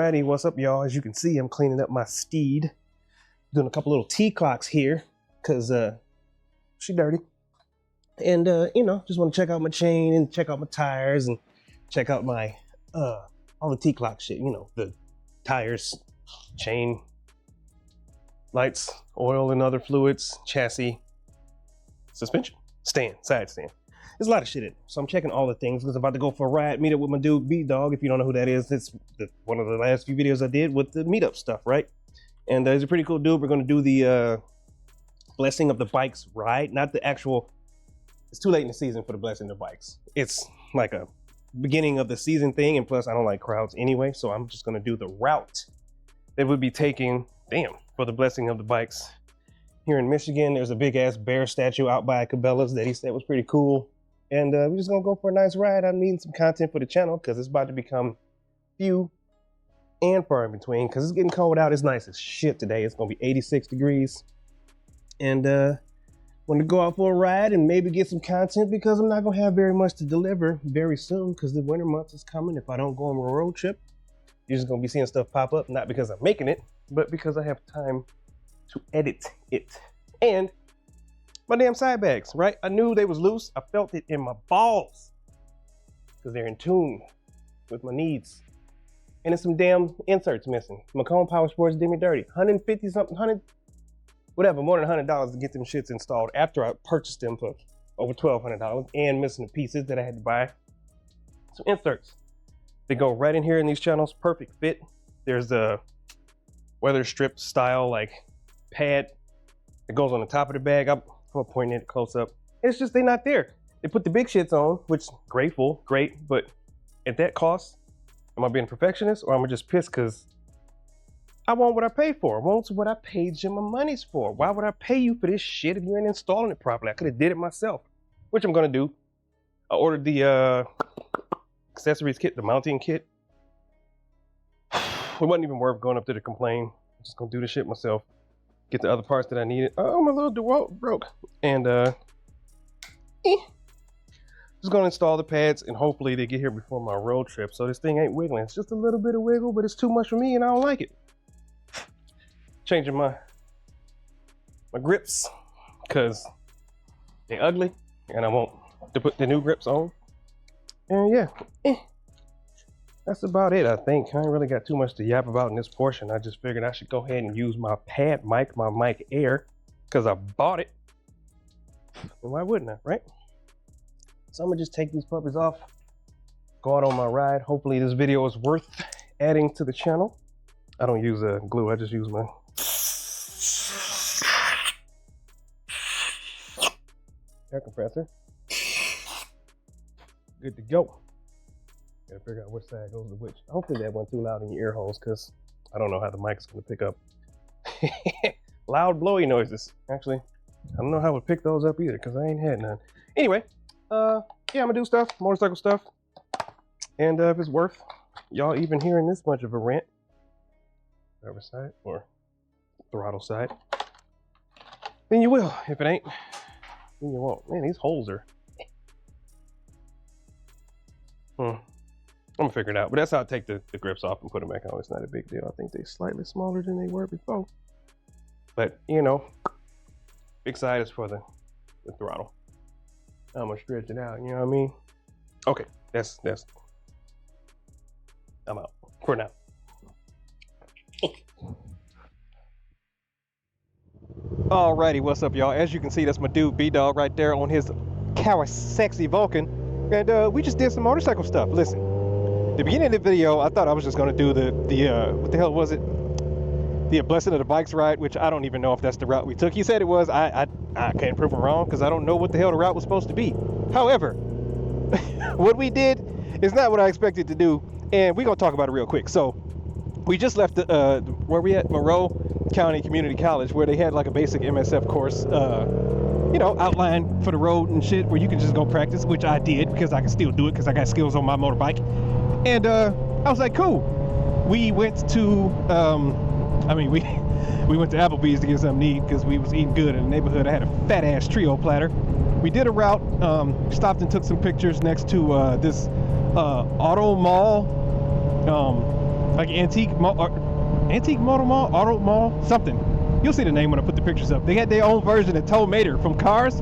Alrighty, what's up, y'all? As you can see, I'm cleaning up my steed. Doing a couple little T-clocks here, because she dirty. And, you know, just want to check out my chain and check out my tires and check out my, all the T-clock shit. You know, the tires, chain, lights, oil and other fluids, chassis, suspension, stand, side stand. There's a lot of shit in it. So I'm checking all the things because I'm about to go for a ride, meet up with my dude B-Dog. If you don't know who that is, it's one of the last few videos I did with the meetup stuff, right? And he's a pretty cool dude. We're going to do the blessing of the bikes ride, not the actual, it's too late in the season for the blessing of the bikes. It's like a beginning of the season thing, and plus I don't like crowds anyway, so I'm just going to do the route that would be taking, for the blessing of the bikes. Here in Michigan, there's a big ass bear statue out by Cabela's that he said was pretty cool. And we're just gonna go for a nice ride. I'm needing some content for the channel because it's about to become few and far in between because it's getting cold out. It's nice as shit today. It's gonna be 86 degrees. And want to go out for a ride and maybe get some content because I'm not gonna have very much to deliver very soon because the winter months is coming. If I don't go on a road trip, you're just gonna be seeing stuff pop up, not because I'm making it, but because I have time to edit it. And my damn side bags, right? I knew they was loose. I felt it in my balls because they're in tune with my needs. And there's some damn inserts missing. Macomb Power Sports did me dirty. 150 something, 100, whatever, more than $100 to get them shits installed after I purchased them for over $1,200 and missing the pieces that I had to buy. Some inserts. They go right in here in these channels, perfect fit. There's a weather strip style like pad that goes on the top of the bag. I'm pointing it close up. It's just they're not there. They put the big shits on, which grateful, great, but at that cost, am I being a perfectionist or am I just pissed because I want what I paid for? I want what I paid you my money's for. Why would I pay you for this shit if you ain't installing it properly? I could have did it myself, which I'm gonna do. I ordered the accessories kit, the mounting kit. It wasn't even worth going up there to complain. I'm just gonna do the shit myself. Get the other parts that I needed. Oh, my little DeWalt broke. And just gonna install the pads and hopefully they get here before my road trip. So this thing ain't wiggling. It's just a little bit of wiggle, but it's too much for me and I don't like it. Changing my grips because they're ugly and I want to put the new grips on. And yeah, that's about it, I think. I ain't really got too much to yap about in this portion. I just figured I should go ahead and use my pad mic, my mic Air, because I bought it. And why wouldn't I, right? So I'm gonna just take these puppies off, go out on my ride. Hopefully this video is worth adding to the channel. I don't use glue, I just use my air compressor. Good to go. Gotta figure out which side goes to which. Hopefully that went too loud in your ear holes because I don't know how the mic's gonna pick up loud blowy noises. Actually, I don't know how it would pick those up either because I ain't had none. Anyway, yeah, I'm gonna do stuff, motorcycle stuff. And if it's worth y'all even hearing this much of a rant, driver side or throttle side, then you will. If it ain't, then you won't. Man, these holes are I'm gonna figure it out, but that's how I take the grips off and put them back on. It's not a big deal. I think they're slightly smaller than they were before, but you know, big side is for the throttle. I'm gonna stretch it out, you know what I mean? Okay, that's I'm out for now. Alrighty, what's up, y'all? As you can see, that's my dude B-Dog right there on his Kawasaki Vulcan, and we just did some motorcycle stuff. Listen. The beginning of the video, I thought I was just going to do the what the hell was it? The blessing of the bikes ride, which I don't even know if that's the route we took. He said it was. I can't prove him wrong because I don't know what the hell the route was supposed to be. However, what we did is not what I expected to do, and we're going to talk about it real quick. So we just left where we at, Monroe County Community College, where they had like a basic MSF course, you know, outline for the road and shit, where you can just go practice, which I did because I can still do it because I got skills on my motorbike. And I was like, cool. We went to, we went to Applebee's to get something to eat because we was eating good in the neighborhood. I had a fat ass trio platter. We did a route, stopped and took some pictures next to this auto mall like Antique Motor Mall, Auto Mall, something. You'll see the name when I put the pictures up. They had their own version of Tow Mater from Cars.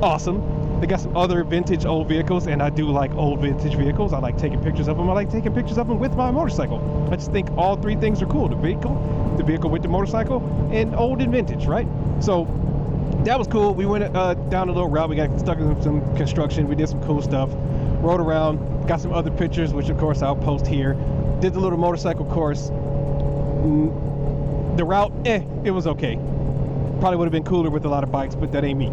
Awesome. They got some other vintage old vehicles, and I do like old vintage vehicles. I like taking pictures of them. I like taking pictures of them with my motorcycle. I just think all three things are cool. The vehicle with the motorcycle, and old and vintage, right? So that was cool. We went down a little route. We got stuck in some construction. We did some cool stuff. Rode around, got some other pictures, which of course I'll post here. Did the little motorcycle course. The route, it was okay. Probably would have been cooler with a lot of bikes, but that ain't me.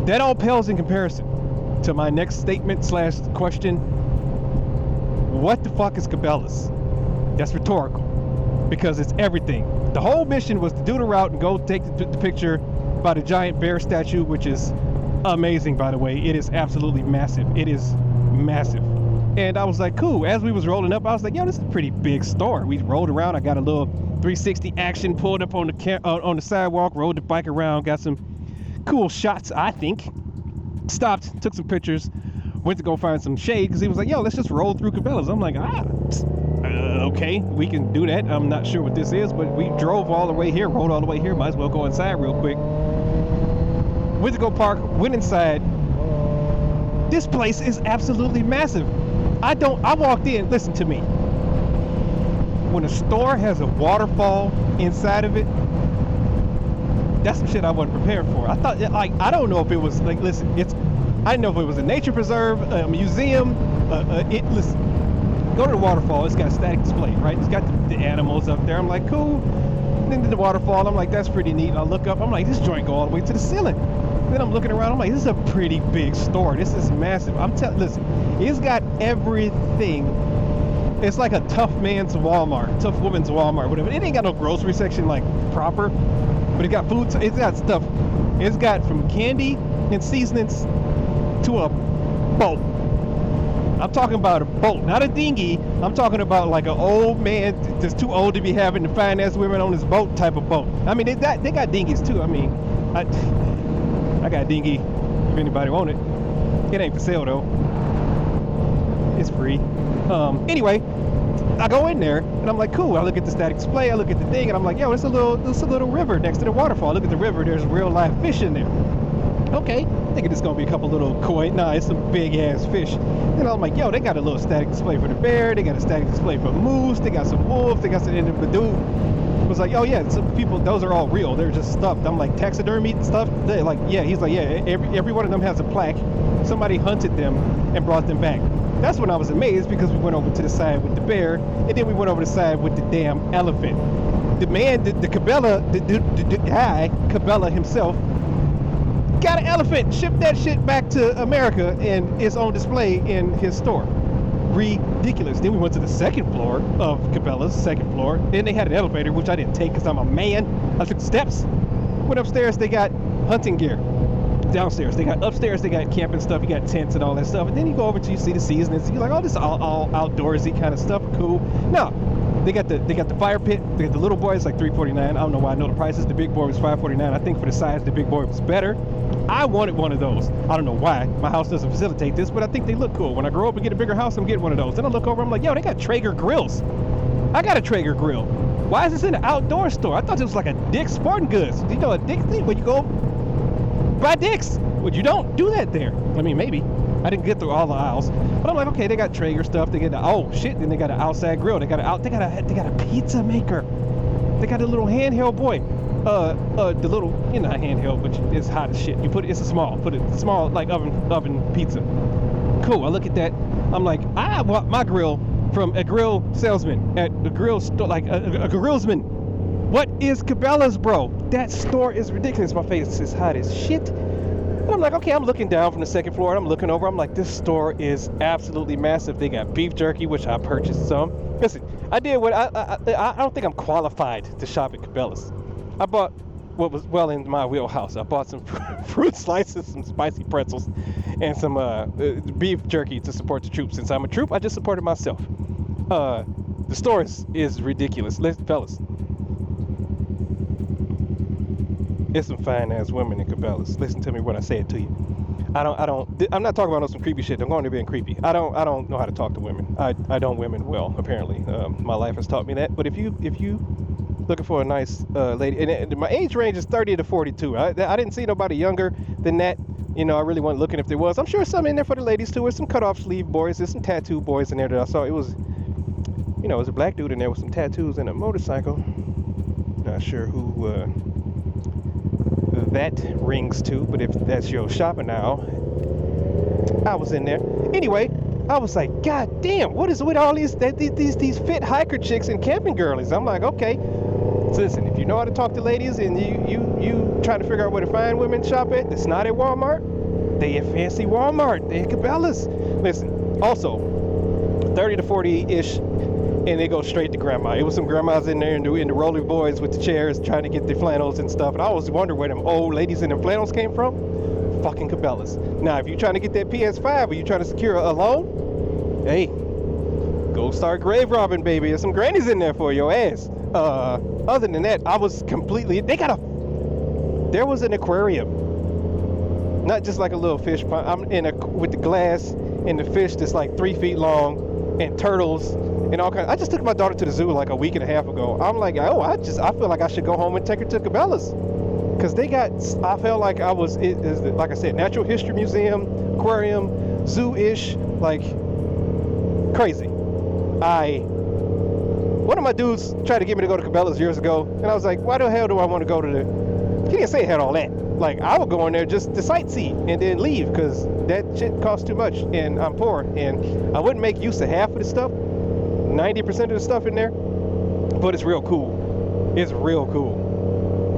That all pales in comparison to my next statement / question. What the fuck is Cabela's? That's rhetorical, because it's everything. The whole mission was to do the route and go take the picture by the giant bear statue, which is amazing, by the way. It is absolutely massive. It is massive. And I was like, cool. As we was rolling up, I was like, yo, this is a pretty big store. We rolled around. I got a little 360 action, pulled up on the sidewalk, rode the bike around, got some cool shots, I think. Stopped, took some pictures, went to go find some shade, because he was like, yo, let's just roll through Cabela's. I'm like, okay, we can do that. I'm not sure what this is, but we drove all the way here, rode all the way here. Might as well go inside real quick. Went to go park, went inside. This place is absolutely massive. I walked in, listen to me. When a store has a waterfall inside of it, that's some shit I wasn't prepared for. I thought, like, I don't know if it was, like, listen, I didn't know if it was a nature preserve, a museum, listen, go to the waterfall, it's got a static display, right? It's got the animals up there. I'm like, cool. Then to the waterfall, I'm like, that's pretty neat. I look up, I'm like, this joint go all the way to the ceiling. Then I'm looking around, I'm like, this is a pretty big store. This is massive. Listen, it's got everything. It's like a tough man's Walmart, tough woman's Walmart, whatever. It ain't got no grocery section like proper, but it got food, it's got stuff. It's got from candy and seasonings to a boat. I'm talking about a boat, not a dinghy. I'm talking about like an old man that's too old to be having to finance women on his boat type of boat. I mean, they got dinghies too. I mean, I got a dinghy if anybody want it. It ain't for sale though. It's free. Anyway, I go in there and I'm like, cool. I look at the static display, I look at the thing, and I'm like, yo, it's a little river next to the waterfall. I look at the river, there's real live fish in there. Okay, thinking it's gonna be a couple little koi. Nah, it's some big ass fish. And I'm like, yo, they got a little static display for the bear, they got a static display for moose, they got some wolves, they got some, and the dude was like, oh yeah, some people, those are all real, they're just stuffed. I'm like, taxidermy stuff? They're like, yeah. He's like, yeah, every one of them has a plaque. Somebody hunted them and brought them back. That's when I was amazed, because we went over to the side with the bear, and then we went over to the side with the damn elephant. The man, the Cabela, the guy, Cabela himself, got an elephant, shipped that shit back to America, and it's on display in his store. Ridiculous. Then we went to the second floor of Cabela's, second floor. Then they had an elevator, which I didn't take because I'm a man. I took the steps. Went upstairs, they got hunting gear. Downstairs, they got upstairs, they got camping stuff, you got tents and all that stuff. And then you go over to, you see the seasons, you're like, oh, this is all outdoorsy kind of stuff, cool. No, they got the fire pit, they got the little boy, it's like $3.49. I don't know why I know the prices. The big boy was $5.49. I think for the size, the big boy was better. I wanted one of those. I don't know why. My house doesn't facilitate this, but I think they look cool. When I grow up and get a bigger house, I'm getting one of those. Then I look over, I'm like, yo, they got Traeger grills. I got a Traeger grill. Why is this in an outdoor store? I thought it was like a Dick's Sporting Goods. You know, a Dick's thing where you go buy Dick's. Well, you don't do that there. I mean, maybe. I didn't get through all the aisles, but I'm like, okay, they got Traeger stuff. They get then they got an outside grill. They got a pizza maker. They got a little handheld boy. The little, not handheld, but it's hot as shit. It's a small like oven pizza. Cool. I look at that. I'm like, I want my grill from a grill salesman at the grill store, like a grillsman. What is Cabela's, bro? That store is ridiculous. My face is hot as shit. And I'm like, okay, I'm looking down from the second floor, and I'm looking over. I'm like, this store is absolutely massive. They got beef jerky, which I purchased some. Listen, I did what I don't think I'm qualified to shop at Cabela's. I bought what was well in my wheelhouse. I bought some fruit slices, some spicy pretzels, and some beef jerky to support the troops. Since I'm a troop, I just supported myself. The store is ridiculous. Fellas, there's some fine ass women in Cabela's. Listen to me when I say it to you. I'm not talking about no some creepy shit. I'm going to being creepy. I don't know how to talk to women. I don't women well, apparently. My life has taught me that. But if you looking for a nice lady, and my age range is 30 to 42. I didn't see nobody younger than that. You know, I really wasn't looking if there was. I'm sure some in there for the ladies too. There's some cut off sleeve boys. There's some tattoo boys in there that I saw. It was, you know, it was a black dude in there with some tattoos and a motorcycle. Not sure who that rings to, but if that's your shopping aisle, I was in there. Anyway, I was like, God damn, what is with all these fit hiker chicks and camping girlies? I'm like, okay. So listen, if you know how to talk to ladies and you trying to figure out where to find women shop at, it's not at Walmart. They at fancy Walmart. They at Cabela's. Listen, also, 30 to 40-ish, and they go straight to grandma. It was some grandmas in there in the roller boys with the chairs trying to get the flannels and stuff. And I always wondered where them old ladies in them flannels came from. Fucking Cabela's. Now, if you're trying to get that PS5 or you're trying to secure a loan, hey, go start grave robbing, baby. There's some grannies in there for your ass. Other than that, I was completely... There was an aquarium. Not just like a little fish pond. I'm with the glass and the fish that's like 3 feet long and turtles and all kinds. I just took my daughter to the zoo like a week and a half ago. I'm like, oh, I feel like I should go home and take her to Cabela's. Because I felt like I was, like I said, Natural History Museum, aquarium, zoo-ish, like, crazy. One of my dudes tried to get me to go to Cabela's years ago, and I was like, why the hell do I want to go to he didn't say it had all that. Like, I would go in there just to sightsee and then leave, because that shit costs too much, and I'm poor, and I wouldn't make use of half of the stuff, 90% of the stuff in there, but it's real cool. It's real cool.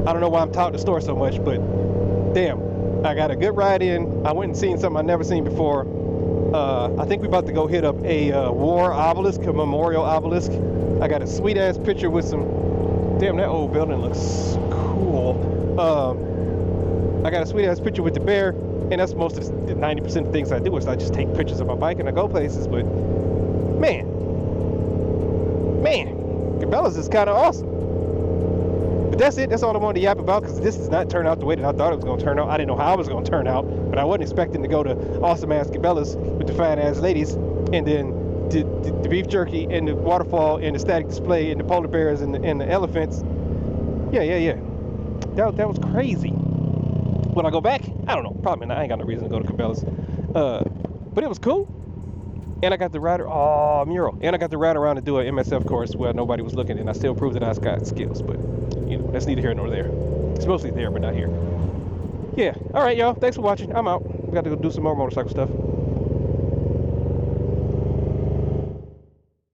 I don't know why I'm touting the store so much, but damn, I got a good ride in. I went and seen something I've never seen before. I think we about to go hit up a war obelisk, a memorial obelisk. I got a sweet ass picture with some, damn, that old building looks cool. I got a sweet ass picture with the bear, and that's most of the 90% of the things I do is I just take pictures of my bike and I go places. But man, Cabela's is kind of awesome. But that's it. That's all I wanted to yap about, because this does not turn out the way that I thought it was going to turn out. I didn't know how it was going to turn out, but I wasn't expecting to go to awesome ass Cabela's with the fine ass ladies, and then the beef jerky and the waterfall and the static display and the polar bears and the elephants. Yeah. That was crazy. When I go back, I don't know. Probably not. I ain't got no reason to go to Cabela's. But it was cool. And I got to ride, mural. And I got to ride around and do an MSF course where nobody was looking, and I still proved that I got skills. But, you know, that's neither here nor there. It's mostly there, but not here. Yeah. All right, y'all. Thanks for watching. I'm out. We got to go do some more motorcycle stuff.